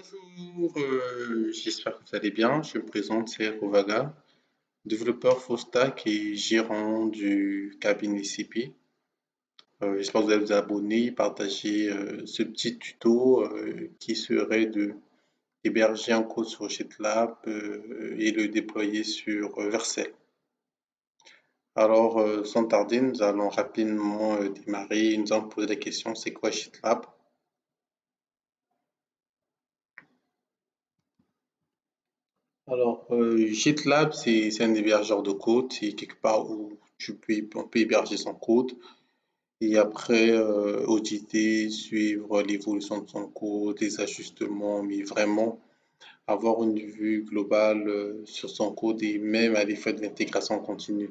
Bonjour, j'espère que vous allez bien. Je me présente, c'est Rovaga, développeur full stack et gérant du cabinet CP. J'espère que vous allez vous abonner, partager ce petit tuto qui serait de héberger un code sur GitLab et le déployer sur Vercel. Alors, sans tarder, nous allons rapidement démarrer. Nous allons poser la question, c'est quoi GitLab? Alors, GitLab, c'est un hébergeur de code, c'est quelque part où on peut héberger son code et après auditer, suivre l'évolution de son code, les ajustements, mais vraiment avoir une vue globale sur son code et même aller faire de l'intégration continue.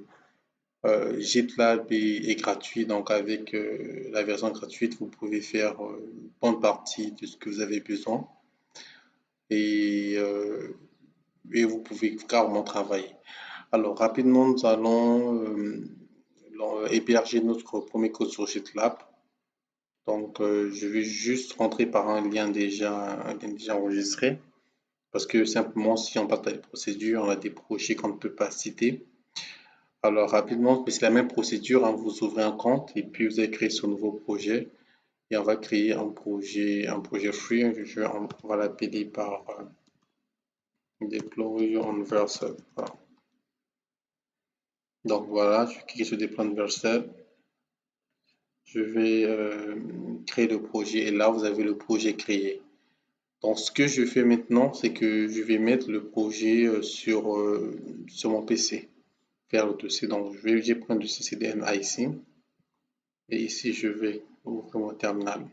GitLab est gratuit, donc avec la version gratuite, vous pouvez faire une bonne partie de ce que vous avez besoin et, euh, et vous pouvez carrément travailler. Alors, rapidement, nous allons héberger notre premier code sur GitLab. Donc, je vais juste rentrer par un lien déjà enregistré. Parce que simplement, si on partage les procédures, on a des projets qu'on ne peut pas citer. Alors, rapidement, c'est la même procédure, hein, vous ouvrez un compte et puis vous allez créer ce nouveau projet. Et on va créer un projet free. On va l'appeler par Deploy on Vercel. Voilà. Donc voilà, je clique sur Deploy on Vercel. Je vais créer le projet et là, vous avez le projet créé. Donc, ce que je fais maintenant, c'est que je vais mettre le projet sur mon PC, faire le dossier. Donc, j'ai pris un dossier CDNA ici et ici, je vais ouvrir mon terminal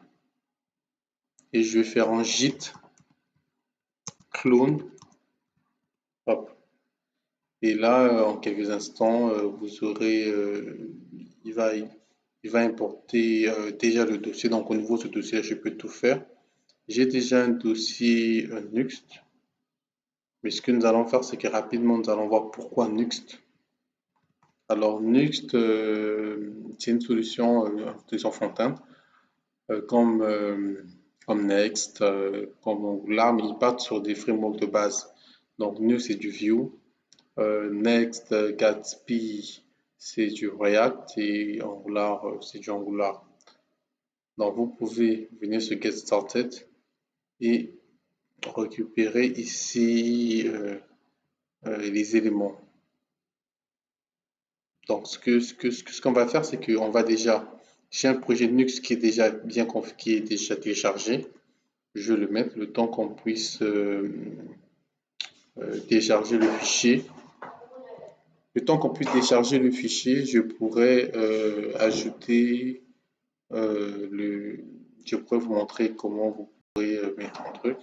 et je vais faire un git clone. Hop. Et là, en quelques instants, vous aurez, il va importer déjà le dossier. Donc, au niveau de ce dossier, je peux tout faire. J'ai déjà un dossier Nuxt, mais ce que nous allons faire, c'est que rapidement, nous allons voir pourquoi Nuxt. Alors, Nuxt, c'est une solution front-end, euh, comme, euh, comme Next, comme Angular, mais ils partent sur des frameworks de base. Donc, Nuxt, c'est du Vue. Next, Gatsby, c'est du React et Angular, c'est du Angular. Donc, vous pouvez venir sur Get Started et récupérer ici les éléments. Donc, ce qu'on va faire, c'est qu'on va déjà, j'ai un projet Linux qui est déjà qui est déjà téléchargé. Je vais le mettre le temps qu'on puisse télécharger le fichier. Le temps qu'on puisse télécharger le fichier, je pourrais ajouter je pourrais vous montrer comment vous pourrez mettre un truc.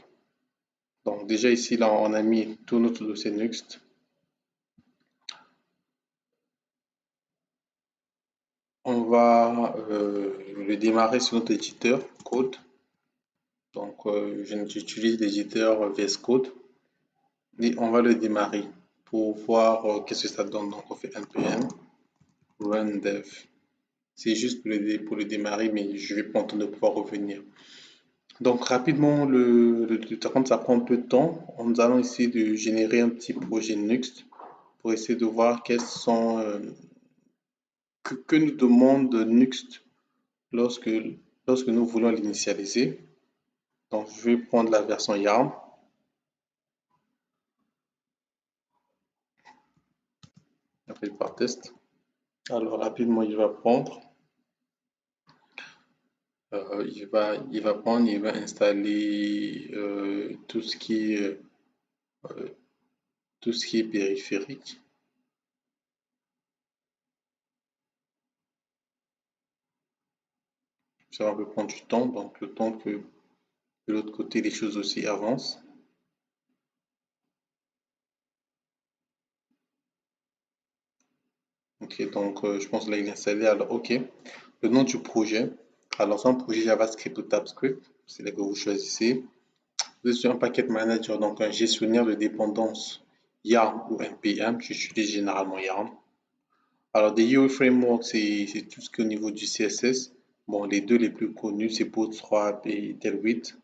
Donc, déjà ici, là, on a mis tout notre dossier Nuxt. On va le démarrer sur notre éditeur code. Donc, j'utilise l'éditeur VS Code et on va le démarrer pour voir qu'est-ce que ça donne. Donc, on fait npm run dev. C'est juste pour le démarrer, mais je vais prendre le temps de pouvoir revenir. Donc, rapidement, comme ça prend un peu de temps, nous allons essayer de générer un petit projet Nuxt pour essayer de voir quels sont que nous demande Nuxt lorsque, lorsque nous voulons l'initialiser. Donc, je vais prendre la version YARN. Appelle par test. Alors, rapidement, il va prendre. Il va installer euh, tout ce qui est périphérique. Ça va prendre du temps, donc le temps que de l'autre côté les choses aussi avancent. Ok, donc je pense que là il est installé. Alors, ok. Le nom du projet. Alors, c'est un projet JavaScript ou TypeScript. C'est là que vous choisissez. Vous êtes sur un packet manager, donc un gestionnaire de dépendance YARN ou NPM. J'utilise généralement YARN. Alors, des UI Framework, c'est tout ce qui est au niveau du CSS. Bon, les deux les plus connus, c'est Bootstrap et Tailwind.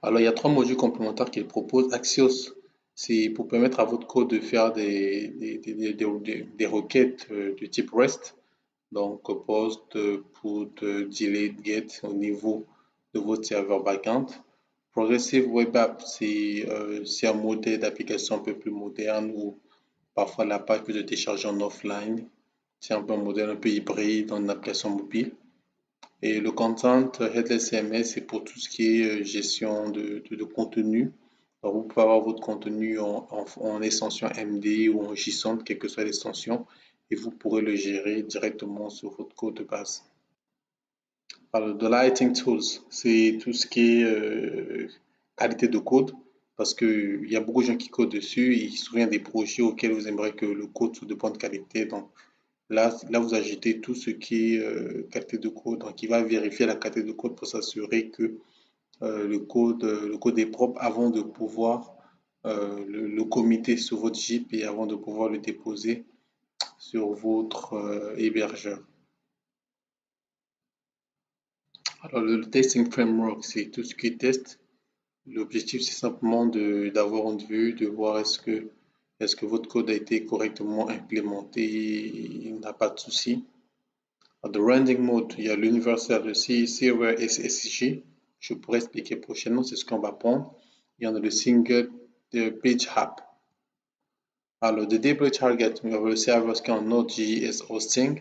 Alors, il y a trois modules complémentaires qu'il propose. Axios, c'est pour permettre à votre code de faire des requêtes de type REST, donc post, put, delete, get au niveau de votre serveur backend. Progressive Web App, c'est un modèle d'application un peu plus moderne où parfois la page peut se télécharger en offline. C'est un peu un modèle un peu hybride dans une application mobile. Et le content headless CMS, c'est pour tout ce qui est gestion de contenu. Alors, vous pouvez avoir votre contenu en extension MD ou en JSON, quelle que soit l'extension, et vous pourrez le gérer directement sur votre code de base. Alors, de Lighting Tools, c'est tout ce qui est qualité de code, parce qu'il y a beaucoup de gens qui codent dessus, et ils se souviennent des projets auxquels vous aimeriez que le code soit de bonne qualité. Donc, là, vous ajoutez tout ce qui est qualité de code. Donc, il va vérifier la qualité de code pour s'assurer que le code est propre avant de pouvoir le committer sur votre Jeep et avant de pouvoir le déposer sur votre hébergeur. Alors, le testing framework, c'est tout ce qui est test. L'objectif, c'est simplement d'avoir une vue, de voir est-ce que votre code a été correctement implémenté, il n'a pas de souci. The rendering mode, il y a l'universal, le Server SSG. Je pourrais expliquer prochainement, c'est ce qu'on va prendre. Il y en a le single page app. Alors, le deploy target, vous avez le serveur qui est en Node.js hosting.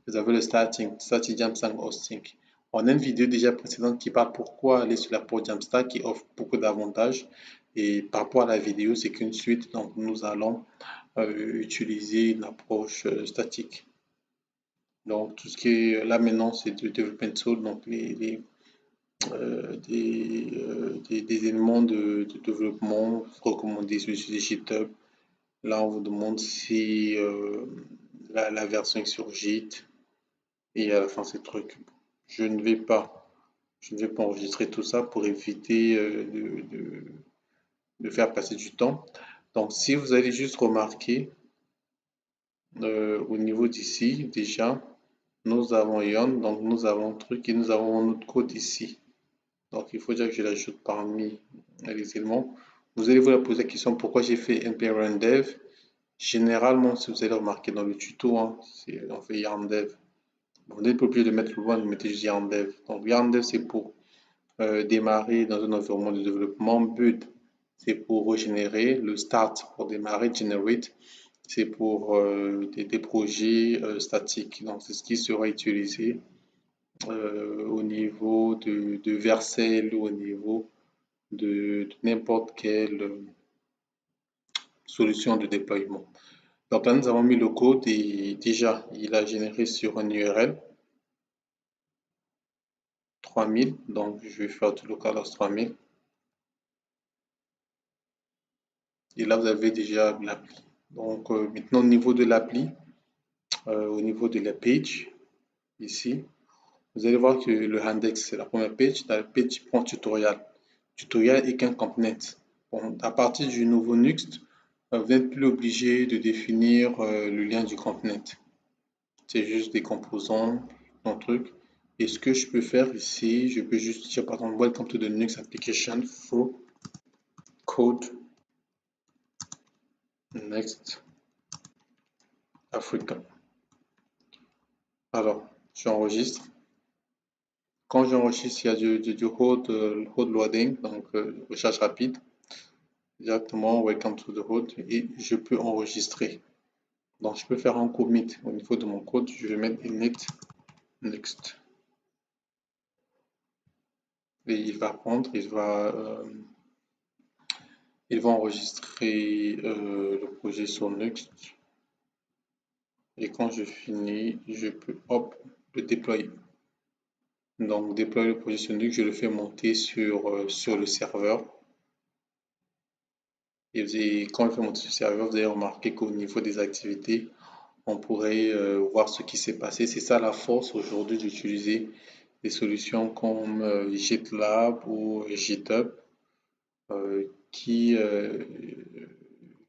Vous avez le static Jamstack hosting. On a une vidéo déjà précédente qui parle pourquoi aller sur la porte Jamstack qui offre beaucoup d'avantages. Et par rapport à la vidéo, c'est qu'une suite, donc nous allons utiliser une approche statique. Donc, tout ce qui est là maintenant, c'est du development tool, donc des éléments de développement recommandés sur GitHub. Là, on vous demande si la version est sur Git et à la fin, c'est truc. Je ne vais pas, je ne vais pas enregistrer tout ça pour éviter de faire passer du temps. Donc, si vous allez juste remarquer au niveau d'ici, déjà, nous avons Ion, donc nous avons un truc et nous avons notre code ici. Donc, il faut dire que je l'ajoute parmi les éléments. Vous allez vous poser la question pourquoi j'ai fait npm dev. Généralement, si vous allez remarquer dans le tuto, hein, on fait yarn dev. Vous n'êtes pas obligé de mettre le loin, vous mettez juste yarn dev. Donc, yarn dev, c'est pour démarrer dans un environnement de développement. Build, c'est pour régénérer. Le start, pour démarrer. Generate, c'est pour des projets statiques. Donc, c'est ce qui sera utilisé au niveau de Vercel ou au niveau de n'importe quelle solution de déploiement. Donc là, nous avons mis le code et déjà, il a généré sur un URL 3000. Donc, je vais faire tout localhost 3000. Et là, vous avez déjà l'appli. Donc, maintenant, au niveau de l'appli, au niveau de la page, ici, vous allez voir que le index, c'est la première page. La page prend tutorial. Tutorial est qu'un component. Bon, à partir du nouveau Nuxt, vous n'êtes plus obligé de définir le lien du component. C'est juste des composants, un truc. Et ce que je peux faire ici, je peux juste dire par exemple Welcome to the Nuxt application for code next Africa. Alors, j'enregistre. Quand j'enregistre, il y a du hold loading, donc recherche rapide. Directement Welcome to the hold et je peux enregistrer. Donc, je peux faire un commit au niveau de mon code. Je vais mettre init next. Et il va prendre, il va enregistrer le projet sur Nuxt. Et quand je finis, je peux hop, le déployer. Donc, déployer le projet sur Nuxt, je le fais monter sur le serveur. Et quand je le fais monter sur le serveur, vous allez remarquer qu'au niveau des activités, on pourrait voir ce qui s'est passé. C'est ça la force aujourd'hui d'utiliser des solutions comme GitLab ou GitHub qui,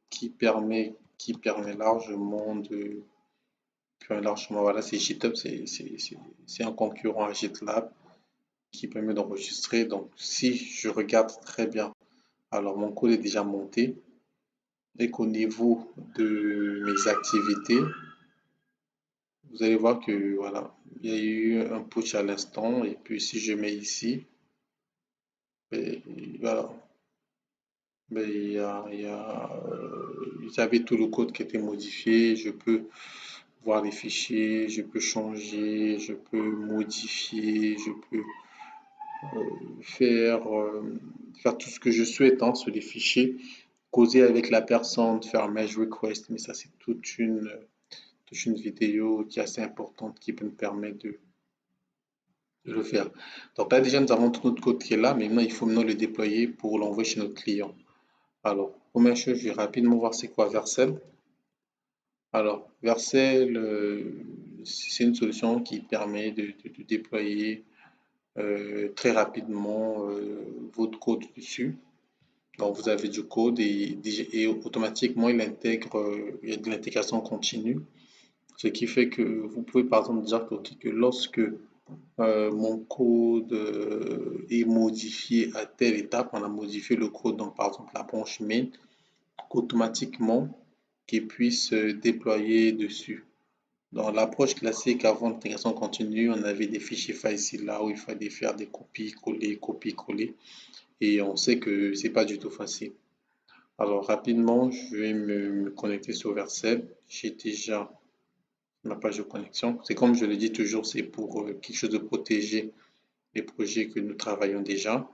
qui permet largement voilà, c'est GitHub, c'est un concurrent à GitLab qui permet d'enregistrer. Donc, si je regarde très bien, alors mon code est déjà monté et qu'au niveau de mes activités, vous allez voir que voilà, il y a eu un push à l'instant et puis si je mets ici, ben, voilà, ben, j'avais tout le code qui était modifié. Je peux voir les fichiers, je peux changer, je peux modifier, je peux faire, faire tout ce que je souhaite hein, sur les fichiers, causer avec la personne, faire merge request, mais ça c'est toute une vidéo qui est assez importante qui peut me permettre de le faire. Donc là déjà nous avons tout notre code qui est là, mais maintenant il faut maintenant le déployer pour l'envoyer chez notre client. Alors, première chose, je vais rapidement voir c'est quoi Vercel. Alors, Vercel, c'est une solution qui permet de déployer très rapidement votre code dessus. Donc, vous avez du code et automatiquement, il intègre, il y a de l'intégration continue. Ce qui fait que vous pouvez par exemple dire que lorsque mon code est modifié à telle étape, on a modifié le code, donc par exemple la branche main, automatiquement qu'il puisse déployer dessus. Dans l'approche classique avant l'intégration continue, on avait des fichiers faciles là où il fallait faire des copies-coller, copies-coller. Et on sait que c'est pas du tout facile. Alors rapidement, je vais me connecter sur Vercel. J'ai déjà ma page de connexion. C'est comme je le dis toujours, c'est pour quelque chose de protéger les projets que nous travaillons déjà.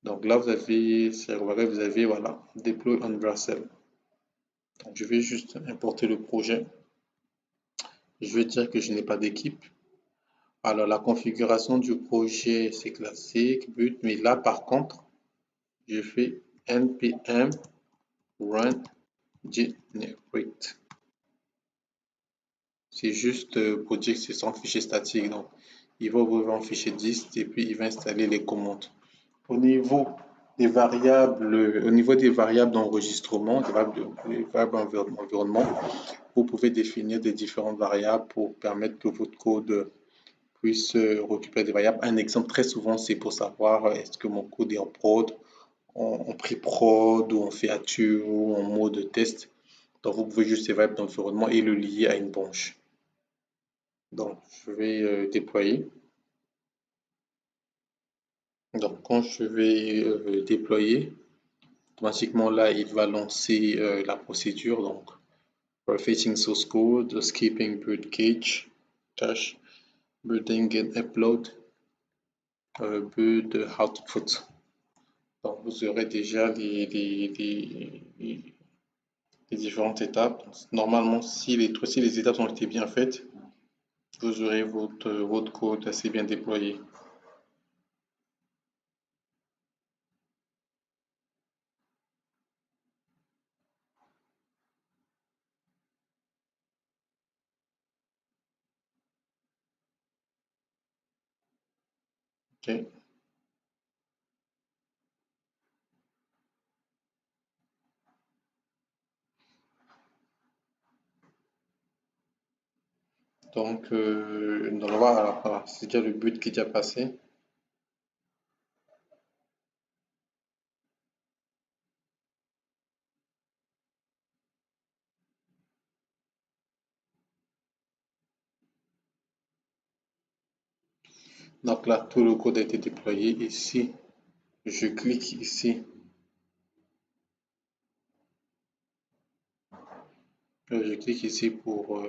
Donc là, vous avez, vous avez, voilà, Deploy on Vercel. Donc je vais juste importer le projet. Je vais dire que je n'ai pas d'équipe. Alors la configuration du projet, c'est classique, but, mais là par contre, je fais npm run generate. C'est juste pour dire que c'est son fichier statique. Donc, il va ouvrir un fichier dist et puis il va installer les commandes. Au niveau des variables, d'enregistrement, des variables environnement, vous pouvez définir des différentes variables pour permettre que votre code puisse récupérer des variables. Un exemple très souvent, c'est pour savoir est-ce que mon code est en prod, en pré-prod ou en feature ou en mode test. Donc, vous pouvez juste ces variables d'environnement et le lier à une branche. Donc, je vais déployer. Donc, quand je vais déployer, automatiquement là, il va lancer la procédure. Donc, fetching source code, skipping build cache, cache, building and upload, build output. Donc, vous aurez déjà les différentes étapes. Normalement, si les étapes ont été bien faites, vous aurez votre code assez bien déployé. Ok. Donc, voilà, c'est déjà le but qui est déjà passé. Donc là, tout le code a été déployé. Ici, je clique ici. Je clique ici pour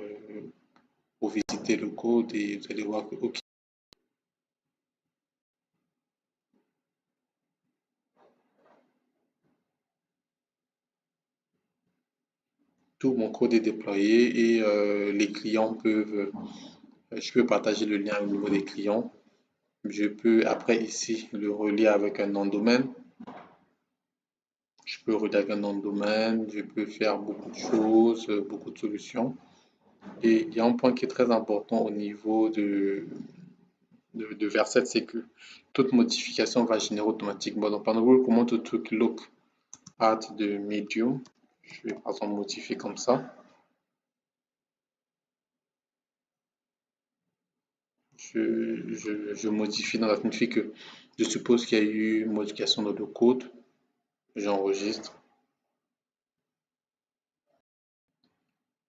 visiter le code et vous allez voir que ok, tout mon code est déployé et les clients peuvent, je peux partager le lien au niveau des clients. Je peux après ici le relier avec un nom de domaine. Je peux relier avec un nom de domaine. Je peux faire beaucoup de choses, beaucoup de solutions. Et il y a un point qui est très important au niveau de Verset, c'est que toute modification va générer automatiquement. Donc, par exemple, comment tout truc look at de medium. Je vais par exemple modifier comme ça. je modifie dans la signifie que je suppose qu'il y a eu une modification dans le code, j'enregistre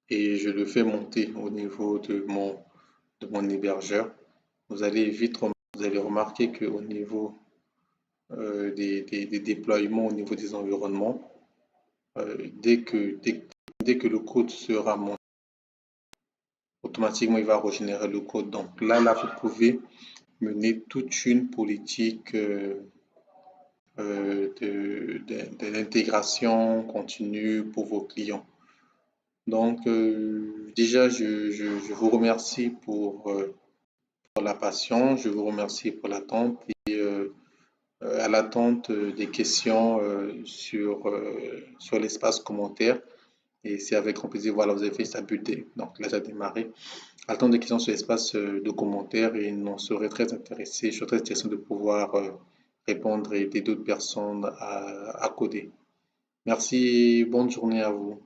et je le fais monter au niveau de mon hébergeur. Vous allez remarquer qu'au niveau des déploiements, au niveau des environnements, dès que le code sera monté, automatiquement il va régénérer le code. Donc là, vous pouvez mener toute une politique de l'intégration continue pour vos clients. Donc, déjà, je vous remercie pour la patience, je vous remercie pour l'attente et à l'attente des questions sur l'espace commentaire. Et c'est avec grand plaisir, voilà, vous avez fait ça buter. Donc là, ça a démarré. À l'attente des questions sur l'espace de commentaires et on serait très intéressé, je suis très intéressé de pouvoir répondre et aider d'autres personnes à coder. Merci, bonne journée à vous.